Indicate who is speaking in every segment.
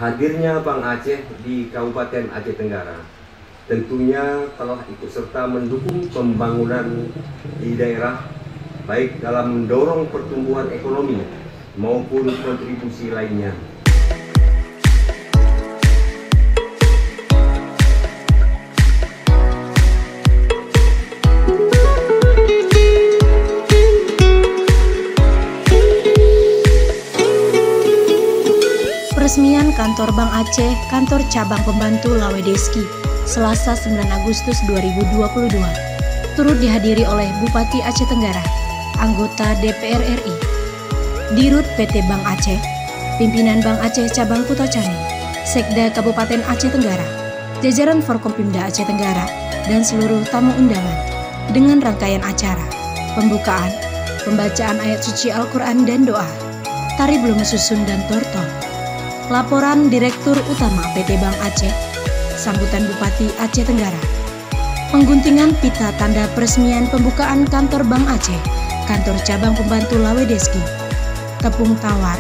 Speaker 1: Hadirnya Bank Aceh di Kabupaten Aceh Tenggara tentunya telah ikut serta mendukung pembangunan di daerah, baik dalam mendorong pertumbuhan ekonomi maupun kontribusi lainnya.
Speaker 2: Peresmian Kantor Bank Aceh, Kantor Cabang Pembantu Lawedeski, Selasa 9 Agustus 2022, turut dihadiri oleh Bupati Aceh Tenggara, anggota DPR RI, Dirut PT Bank Aceh, pimpinan Bank Aceh Cabang Kutacani, Sekda Kabupaten Aceh Tenggara, jajaran Forkompimda Aceh Tenggara, dan seluruh tamu undangan, dengan rangkaian acara, pembukaan, pembacaan ayat suci Al-Quran dan doa, tari belum susun dan tortol. Laporan Direktur Utama PT Bank Aceh, sambutan Bupati Aceh Tenggara, pengguntingan pita tanda peresmian pembukaan Kantor Bank Aceh, Kantor Cabang Pembantu Lawedeski, tepung tawar,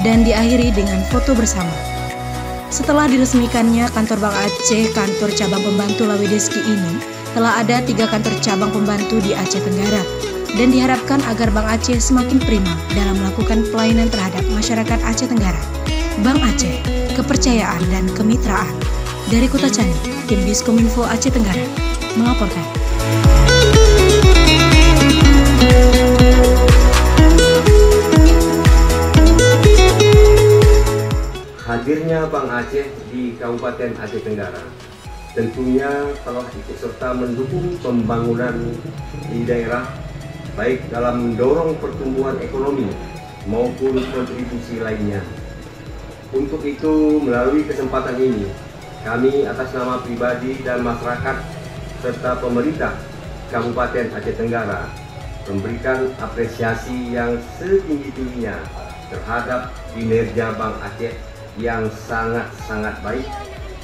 Speaker 2: dan diakhiri dengan foto bersama. Setelah diresmikannya Kantor Bank Aceh, Kantor Cabang Pembantu Lawedeski ini, telah ada 3 kantor cabang pembantu di Aceh Tenggara, dan diharapkan agar Bank Aceh semakin prima dalam melakukan pelayanan terhadap masyarakat Aceh Tenggara. Bank Aceh, kepercayaan dan kemitraan. Dari Kutacani, tim Diskominfo Aceh Tenggara melaporkan.
Speaker 1: Hadirnya Bank Aceh di Kabupaten Aceh Tenggara tentunya telah ikut serta mendukung pembangunan di daerah, baik dalam mendorong pertumbuhan ekonomi maupun kontribusi lainnya. Untuk itu, melalui kesempatan ini, kami atas nama pribadi dan masyarakat serta pemerintah Kabupaten Aceh Tenggara memberikan apresiasi yang setinggi-tingginya terhadap kinerja Bank Aceh yang sangat-sangat baik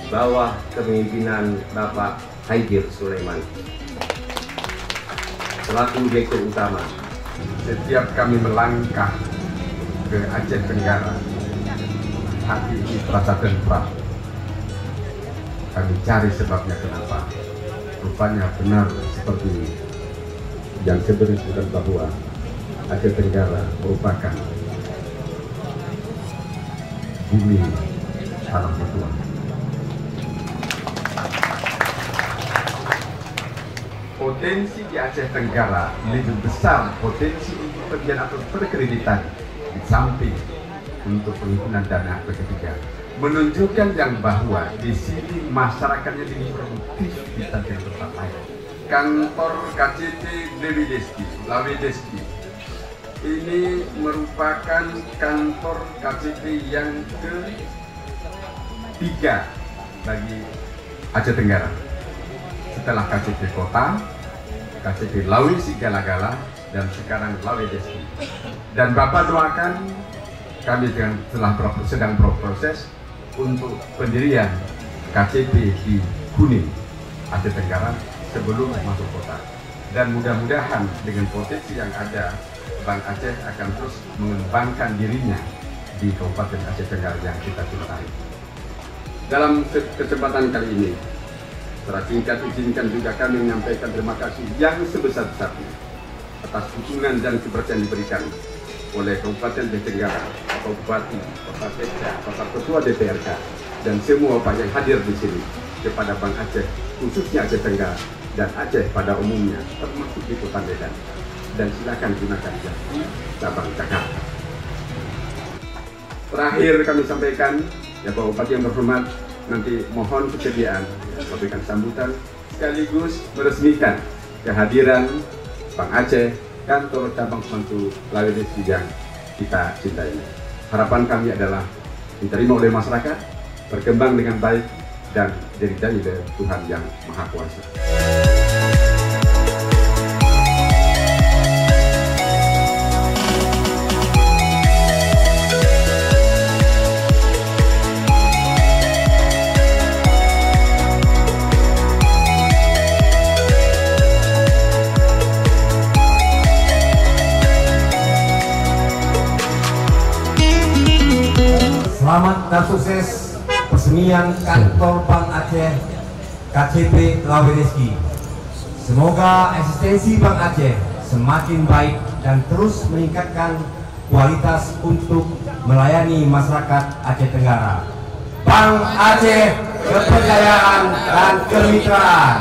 Speaker 1: di bawah kepemimpinan Bapak Haidir Sulaiman selaku Direktur Utama.
Speaker 3: Setiap kami melangkah ke Aceh Tenggara, hati ini terasa tentram. Kami cari sebabnya kenapa. Rupanya benar seperti yang saya sebutkan bahwa Aceh Tenggara merupakan bumi tanah bertuah. Potensi di Aceh Tenggara lebih besar potensi untuk pemberian atau perkreditan di samping untuk penghimpunan dana ketiga, menunjukkan yang bahwa di sini masyarakatnya lebih produktif di tempat lain. Kantor KCT Lawedeski ini merupakan kantor KCT yang ketiga bagi Aceh Tenggara, setelah KCT Kota, KCT Lawedeski Gala-Gala, dan sekarang Lawedeski. Dan Bapak doakan kami sedang berproses untuk pendirian KCT di Kuning, Aceh Tenggara sebelum masuk kota. Dan mudah-mudahan dengan potensi yang ada, Bank Aceh akan terus mengembangkan dirinya di Kabupaten Aceh Tenggara yang kita cintai. Dalam kesempatan kali ini, secara singkat izinkan juga kami menyampaikan terima kasih yang sebesar-besarnya atas dukungan dan kepercayaan diberikan oleh Kabupaten Aceh Tenggara, Bapak Bupati, Bapak Sekda, Bapak Ketua DPRK, dan semua Bapak yang hadir di sini kepada Bank Aceh, khususnya Aceh Tenggara dan Aceh pada umumnya, termasuk di Kota Medan. Dan silakan gunakan jasa cabang Jakarta. Terakhir kami sampaikan, ya Bapak Bupati yang terhormat, nanti mohon kesediaan memberikan sambutan sekaligus meresmikan kehadiran Bank Aceh, Kantor Cabang Pembantu Lawedeski yang kita cintai. Harapan kami adalah diterima oleh masyarakat, berkembang dengan baik, dan diridai oleh Tuhan Yang Maha Kuasa.
Speaker 4: Selamat dan sukses peresmian kantor Bank Aceh KCP Lawedeski. Semoga eksistensi Bank Aceh semakin baik dan terus meningkatkan kualitas untuk melayani masyarakat Aceh Tenggara. Bank Aceh, kepercayaan dan kemitraan.